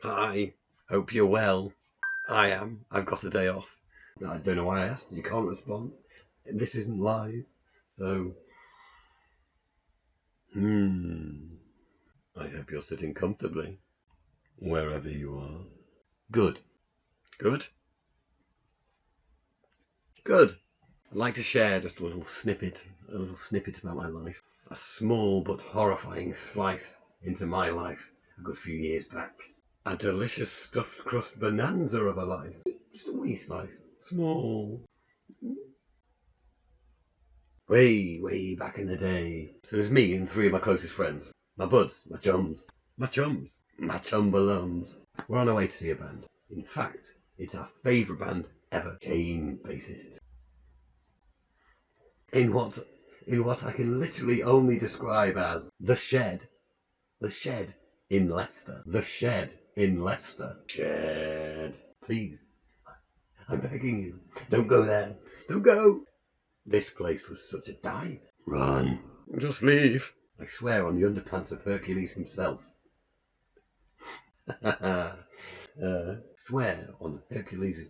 Hi, hope you're well. I am. I've got a day off. I don't know why I asked. You can't respond. This isn't live. So, I hope you're sitting comfortably, wherever you are. Good. Good? Good. I'd like to share just a little snippet about my life. A small but horrifying slice into my life a good few years back. A delicious stuffed crust bonanza of a life. Just a wee slice. Small. Way back in the day. So there's me and three of my closest friends. My buds, my chums, my chumbalums. We're on our way to see a band. In fact, it's our favourite band ever. Chain bassist. In what I can literally only describe as the shed. The shed in Leicester. The shed in Leicester. Shed. Please. I'm begging you. Don't go there. Don't go. This place was such a dive. Run. Just leave. I swear on the underpants of Hercules himself. Swear on Hercules'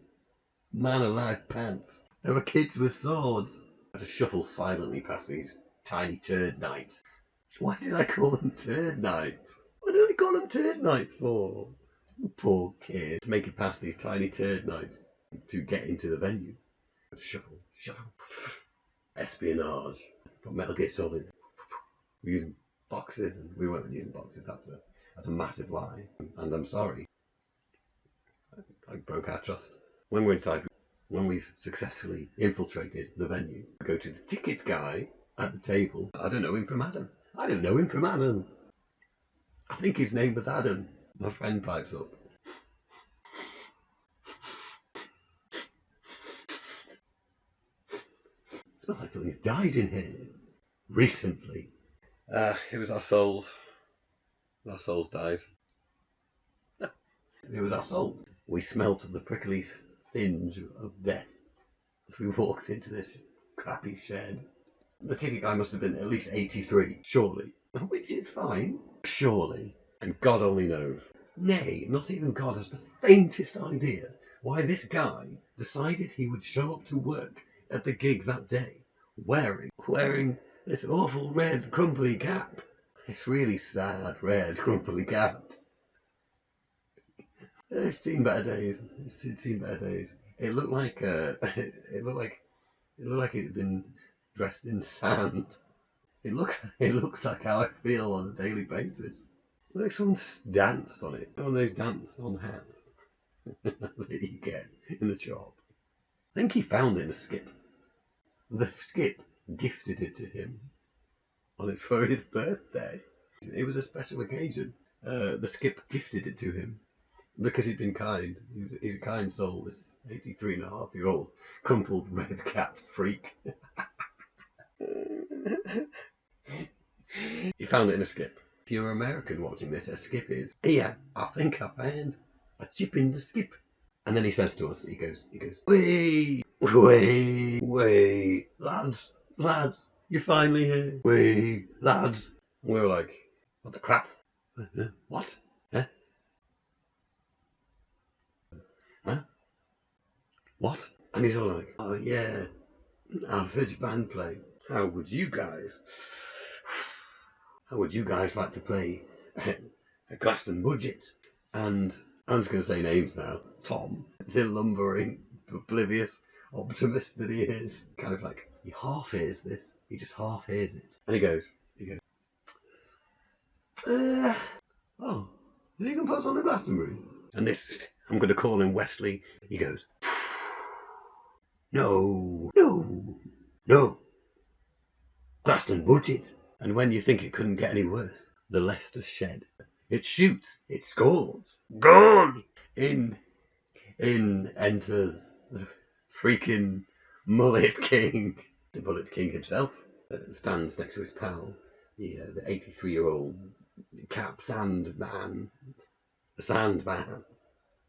man-alive pants. There were kids with swords. I had to shuffle silently past these tiny turd knights. Why did I call them turd knights? What did I call them turd knights for? Poor kid. To make it past these tiny turd knights to get into the venue. Shuffle. Espionage. From Metal Gear Solid. We're using boxes, and we weren't using boxes. That's a massive lie, and I'm sorry. I broke our trust. When we're inside, when we've successfully infiltrated the venue, we go to the ticket guy at the table. I don't know him from Adam. I think his name was Adam. My friend pipes up. It smells like something's died in here. Recently. It was our souls. Our souls died. It was our souls. We smelt the prickly singe of death as we walked into this crappy shed. The ticket guy must have been at least 83, surely. Which is fine. Surely. And God only knows. Nay, not even God has the faintest idea why this guy decided he would show up to work at the gig that day wearing this awful red crumply cap. This really sad red crumply cap. It's seen better days. It looked like it looked like it had been dressed in sand. It looks like how I feel on a daily basis. It looks like someone's danced on it. One of those dance on hats that you get in the shop. I think he found it in a skip. The skip gifted it to him for his birthday. It was a special occasion. The skip gifted it to him because he'd been kind. He's a kind soul, this 83-and-a-half-year-old crumpled red-capped freak. He found it in a skip. If you're American watching this, a skip is, yeah, I think I found a chip in the skip. And then he says to us, he goes, wait, lads, you're finally here. Wait, lads. And we were like, what the crap? What? Huh? What? And he's all like, oh yeah, I've heard your band play. How would you guys like to play a Glaston budget? And I'm just going to say names now. Tom, the lumbering, oblivious optimist that he is, kind of like, he half hears this. He just half hears it. And he goes, oh, you can put on the Glastonbury. And this, I'm going to call him Wesley. He goes, no. Glaston budget. And when you think it couldn't get any worse, the Leicester shed. It shoots. It scores. Gone! In enters the freaking Mullet King. The Mullet King himself stands next to his pal, the 83-year-old cap Sandman. The Sandman.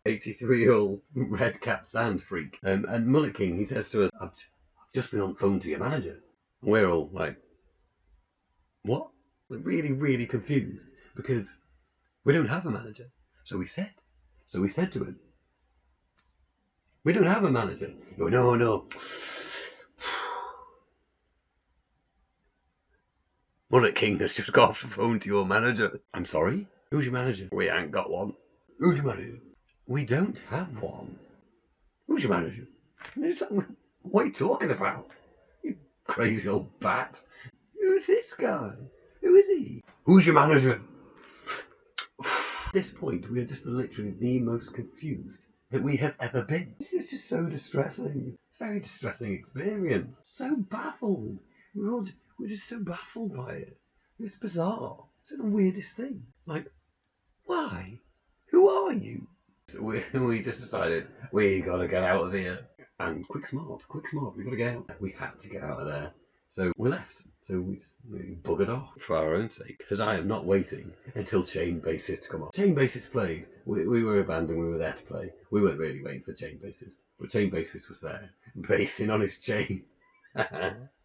83-year-old red cap sand freak. And Mullet King, he says to us, I've just been on the phone to your manager. And we're all like, what? We're really, really confused because we don't have a manager. So we said, So we said to him, we don't have a manager. No. Mullet King has just got off the phone to your manager. I'm sorry? Who's your manager? We ain't got one. Who's your manager? We don't have one. Who's your manager? What are you talking about? You crazy old bat. Who's this guy? Who is he? Who's your manager? At this point, we are just literally the most confused that we have ever been. This is just so distressing. It's a very distressing experience. So baffled. We're just so baffled by it. It's bizarre. It's the weirdest thing. Like, why? Who are you? So we just decided we gotta get out of here. And quick smart, we gotta get out. We had to get out of there. So we left. So we buggered off for our own sake. Because I am not waiting until Chain Bassist come on. Chain Bassist played. We were a band and we were there to play. We weren't really waiting for Chain Bassist. But Chain Bassist was there, basing on his chain.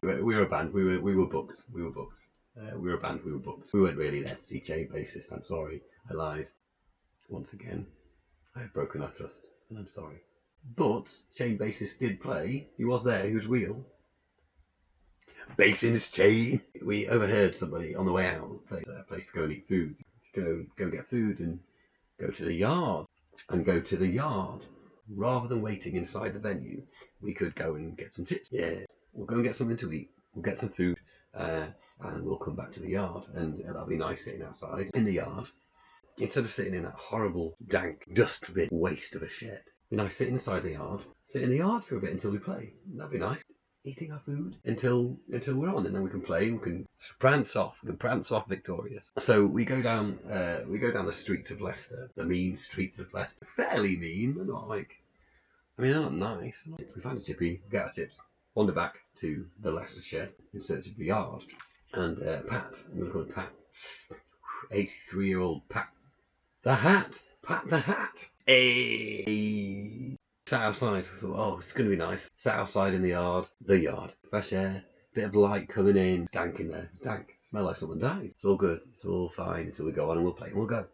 We were a band. We were booked. We were a band. We were booked. We weren't really there to see Chain Bassist. I'm sorry. I lied. Once again, I have broken our trust, and I'm sorry. But Chain Bassist did play. He was there. He was real. Basing his chain. We overheard somebody on the way out say it's a place to go and eat food. Go and get food and go to the yard. Rather than waiting inside the venue, we could go and get some chips. Yeah, we'll go and get something to eat. We'll get some food, and we'll come back to the yard. And that'll be nice sitting outside in the yard. Instead of sitting in that horrible, dank, dust-bin waste of a shed. Be nice sitting inside the yard. Sit in the yard for a bit until we play. That'd be nice. Eating our food until we're on, and then we can play. We can prance off. Victorious. So we go down the streets of Leicester, the mean streets of Leicester. Fairly mean, but not like. I mean, they're not nice. We find a chippy, get our chips, wander back to the Leicester shed in search of the yard, and Pat. I'm going to call him Pat. 83-year-old Pat. Pat the Hat. Hey. Sat outside. Thought, oh, it's going to be nice. Sat outside in the yard. Fresh air. Bit of light coming in. Dank in there. Dank. Smell like someone died. It's all good. It's all fine until we go on and we'll play and we'll go.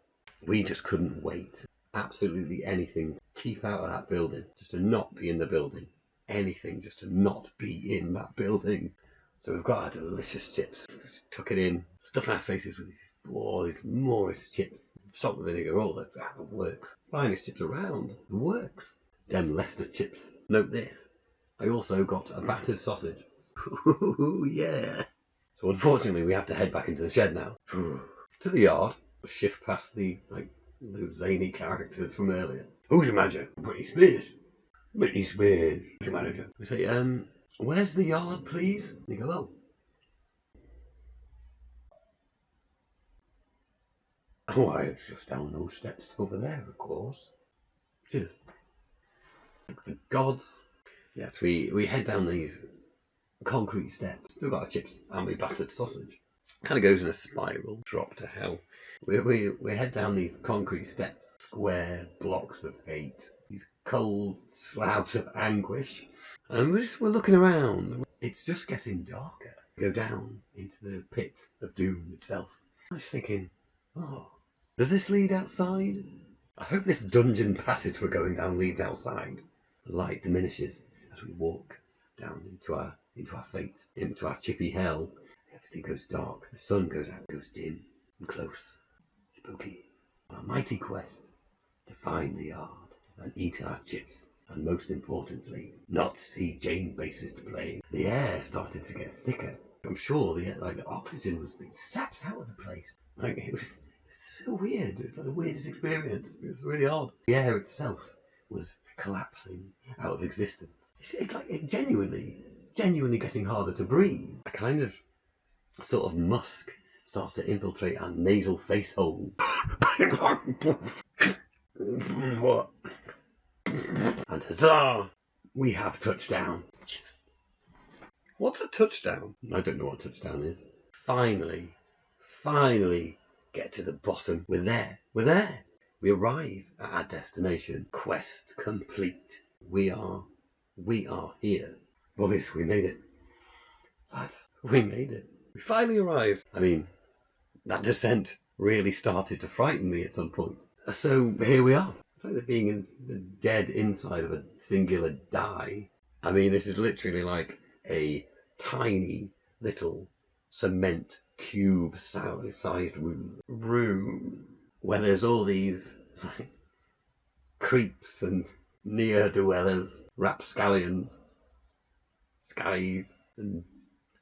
We just couldn't wait. Absolutely anything to keep out of that building. Just to not be in the building. Anything just to not be in that building. So we've got our delicious chips. Just tuck it in. Stuffing our faces with these Morris chips. Salt and vinegar, all that works. Finest chips around. Works. Them Leicester chips. Note this. I also got a battered sausage. Ooh, yeah. So unfortunately we have to head back into the shed now. To the yard. Shift past those zany characters from earlier. Who's your manager? Britney Spears. Who's your manager? We say, where's the yard, please? And they go, oh. Why, it's just down those steps over there, of course. Cheers. The gods. Yes, we head down these concrete steps. Still got our chips and we battered sausage. Kind of goes in a spiral. Drop to hell. We head down these concrete steps. Square blocks of hate. These cold slabs of anguish. And we're looking around. It's just getting darker. We go down into the pit of doom itself. I was thinking, oh, does this lead outside? I hope this dungeon passage we're going down leads outside. The light diminishes as we walk down into our fate, into our chippy hell. Everything goes dark. The sun goes out, goes dim and close. Spooky. On a mighty quest to find the yard and eat our chips. And most importantly, not see Chain Bassist play. The air started to get thicker. I'm sure the oxygen was being sapped out of the place. It was so weird. It was like the weirdest experience. It was really odd. The air itself was collapsing out of existence. It's genuinely getting harder to breathe. A kind of sort of musk starts to infiltrate our nasal face holes. What? And huzzah! We have touchdown. What's a touchdown? I don't know what touchdown is. Finally get to the bottom. We're there. We arrive at our destination. Quest complete. We are here. Boys, we made it. Lads, we made it. We finally arrived. I mean, that descent really started to frighten me at some point. So here we are. It's like they're being in the dead inside of a singular die. I mean, this is literally like a tiny little cement cube sized room where there's all these like, creeps and near dwellers, rapscallions, skies, and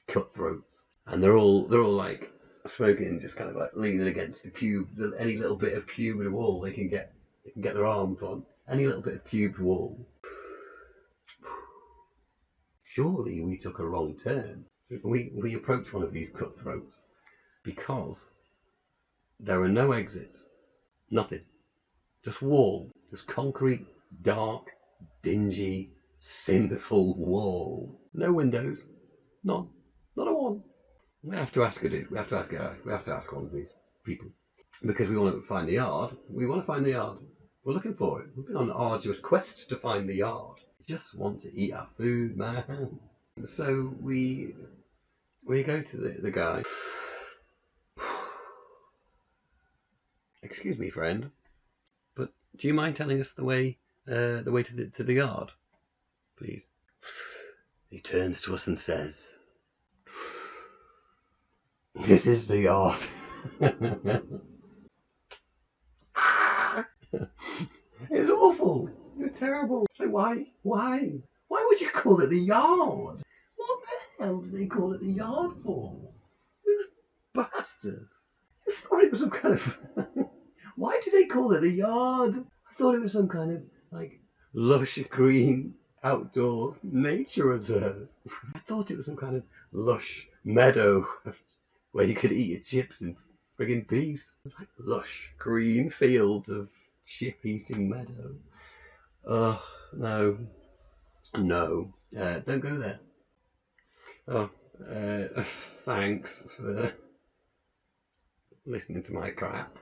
cutthroats, and they're all like smoking, just kind of like leaning against the cube. Any little bit of cubed wall they can get their arms on. Any little bit of cubed wall. Surely we took a wrong turn. We approached one of these cutthroats because there are no exits, nothing, just wall, just concrete, dark, dingy, sinful wall. No windows, none, not a one. We have to ask a dude. We have to ask a guy. We have to ask one of these people because we want to find the yard. We want to find the yard. We're looking for it. We've been on an arduous quest to find the yard. We just want to eat our food, man. So we go to the guy. Excuse me, friend, but do you mind telling us the way to the yard, please? He turns to us and says, "This is the yard." It was awful. It was terrible. So why would you call it the yard? What the hell did they call it the yard for? Those bastards. I thought it was some kind of... Why do they call it the yard? I thought it was some kind of, like, lush green outdoor nature reserve. I thought it was some kind of lush meadow where you could eat your chips in friggin' peace. It's like lush green fields of chip-eating meadow. Oh, no. No. Don't go there. Oh, thanks for listening to my crap.